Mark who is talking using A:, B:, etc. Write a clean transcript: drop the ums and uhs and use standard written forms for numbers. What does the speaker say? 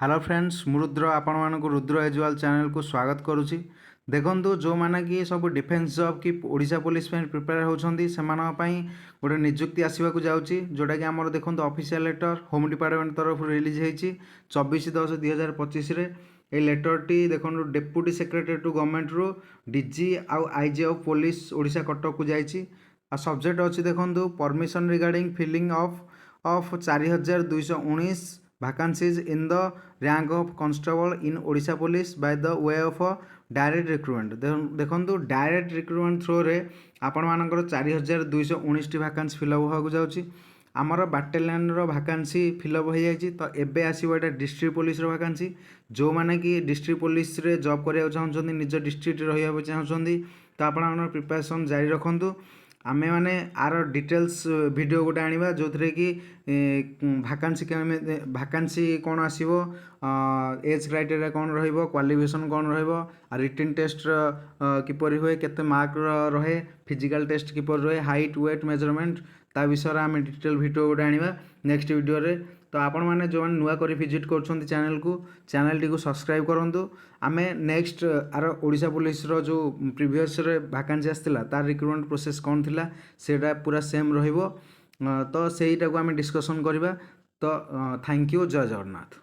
A: Hello friends मु रुद्र आपण मानक रुद्र एजुआल चैनल को स्वागत करुच्ची। देखो जो मैंने कि सब डिफेन्स जॉब कि ओडिशा पुलिस प्रिपेयर होती से गोटे निजुक्ति आसवाक जाऊँगी जोटा कि आम देखो ऑफिशियल लेटर होम डिपार्टमेंट तरफ रिलीज होती 24/10/2025 ये लेटर टी देखो डेप्यूटी सेक्रेटरी टू गवर्नमेंट रू डीजी आउ IG of police Odisha Cuttack को जाइए। सब्जेक्ट अच्छी देखो permission regarding filling of 4219 vacancies in the rank of constable in Odisha police by the way of a direct recruitment। देखो डायरेक्ट रिक्रुटमेंट थ्रो रे आपण मानकर 4219 वैकेंसी फिलअप होगा जाऊँगी। आमर बाटालियन वैकेंसी फिलअप हो जाए तो एबे आसो ये डिस्ट्रिक्ट पुलिस वैकेंसी जो मैंने कि डिस्ट्रिक्ट पुलिस रे जॉब करने चाहते निज डिस्ट्रिक्ट रहा चाहते तो आप प्रिपरेशन जारी रखु। आमे माने आर डिटेल्स वीडियो गोटे आनिबा जो थे कि वैकेंसी कौन आसीबो, एज क्राइटेरिया कौन रहिबो, क्वालिफिकेशन कौन रहिबो, रिटन टेस्ट किपरि हुए, केते मार्क रहे, फिजिकल टेस्ट किपरि रहे, हाइट वेट मेजरमेंट ता विषय आम डिटेल वीडियो गोटे आनिबा नेक्स्ट वीडियो रे। तो आपण मैंने जो नुआ कर विजिट कर चैनल टी को सब्सक्राइब करूँ। आम नेक्स्ट आर ओडिशा पुलिस रो जो प्रीवियस वैकेंसी आसला तार रिक्रुटमेंट प्रोसेस कौन थिला सेटा पूरा सेम रहिबो। तो सेटा को आम डिस्कसन करवा। तो थैंक यू, जय जगन्नाथ।